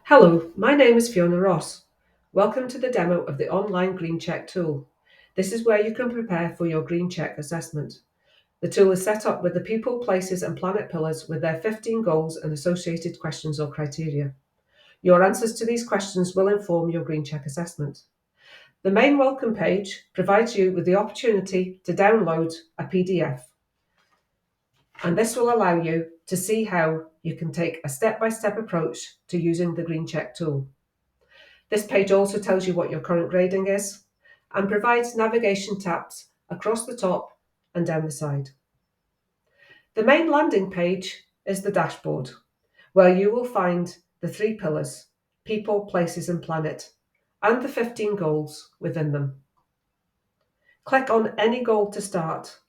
Hello, my name is Fiona Ross. Welcome to the demo of the online GreenCheck tool. This is where you can prepare for your GreenCheck assessment. The tool is set up with the people, places and planet pillars with their 15 goals and associated questions or criteria. Your answers to these questions will inform your GreenCheck assessment. The main welcome page provides you with the opportunity to download a PDF, and this will allow you to see how you can take a step-by-step approach to using the GreenCheck tool. This page also tells you what your current grading is and provides navigation tabs across the top and down the side. The main landing page is the dashboard, where you will find the 3 pillars: people, places and planet, and the 15 goals within them. Click on any goal to start,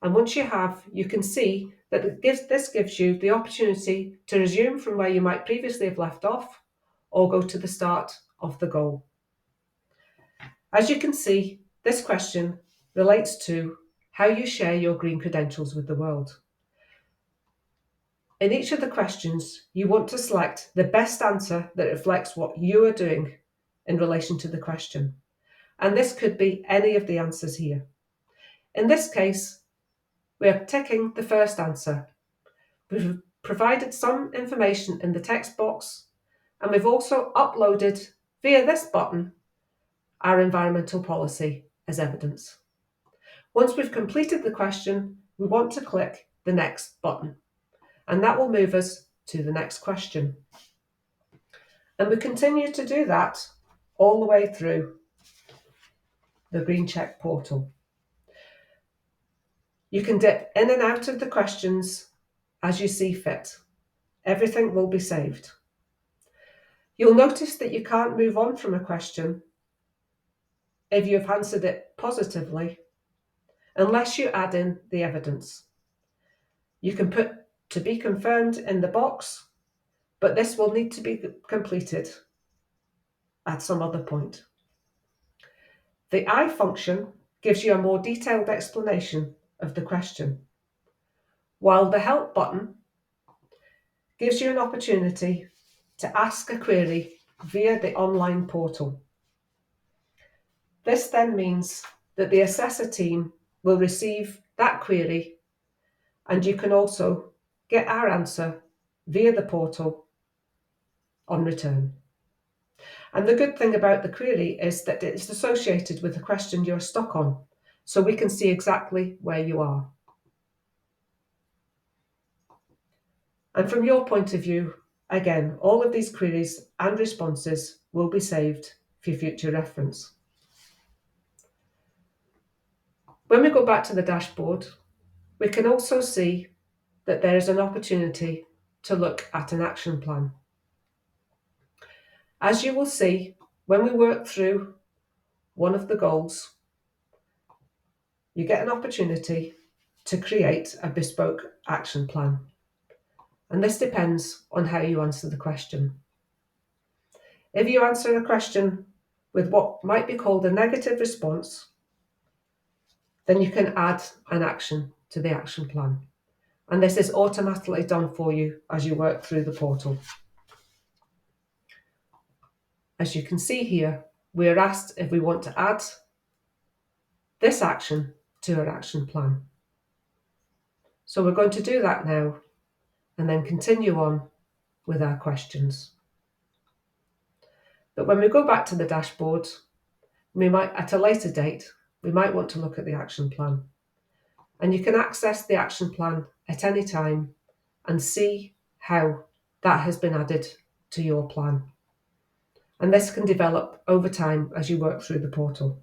and once you have, you can see that this gives you the opportunity to resume from where you might previously have left off or go to the start of the goal. As you can see, this question relates to how you share your green credentials with the world. In each of the questions, you want to select the best answer that reflects what you are doing in relation to the question. And this could be any of the answers here. In this case, we are ticking the first answer. We've provided some information in the text box, and we've also uploaded via this button our environmental policy as evidence. Once we've completed the question, we want to click the next button, and that will move us to the next question. And we continue to do that all the way through the GreenCheck portal. You can dip in and out of the questions as you see fit. Everything will be saved. You'll notice that you can't move on from a question if you've answered it positively unless you add in the evidence. You can put "to be confirmed" in the box, but this will need to be completed at some other point. The I function gives you a more detailed explanation of the question, while the help button gives you an opportunity to ask a query via the online portal. This then means that the assessor team will receive that query, and you can also get our answer via the portal on return. And the good thing about the query is that it's associated with the question you're stuck on, so we can see exactly where you are. And from your point of view, again, all of these queries and responses will be saved for future reference. When we go back to the dashboard, we can also see that there is an opportunity to look at an action plan. As you will see, when we work through one of the goals, you get an opportunity to create a bespoke action plan. And this depends on how you answer the question. If you answer a question with what might be called a negative response, then you can add an action to the action plan. And this is automatically done for you as you work through the portal. As you can see here, we are asked if we want to add this action to our action plan. So we're going to do that now and then continue on with our questions. But when we go back to the dashboard, we might, at a later date, we might want to look at the action plan. And you can access the action plan at any time and see how that has been added to your plan. And this can develop over time as you work through the portal.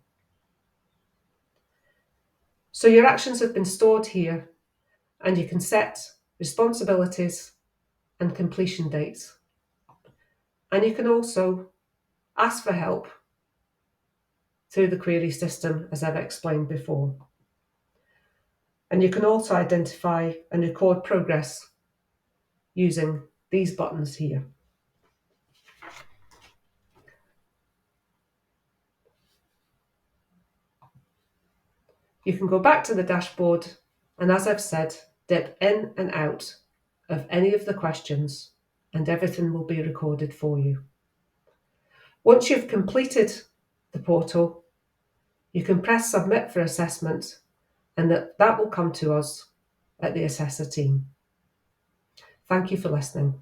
So your actions have been stored here, and you can set responsibilities and completion dates. And you can also ask for help through the query system, as I've explained before. And you can also identify and record progress using these buttons here. You can go back to the dashboard and, as I've said, dip in and out of any of the questions, and everything will be recorded for you. Once you've completed the portal, you can press Submit for assessment, and that will come to us at the assessor team. Thank you for listening.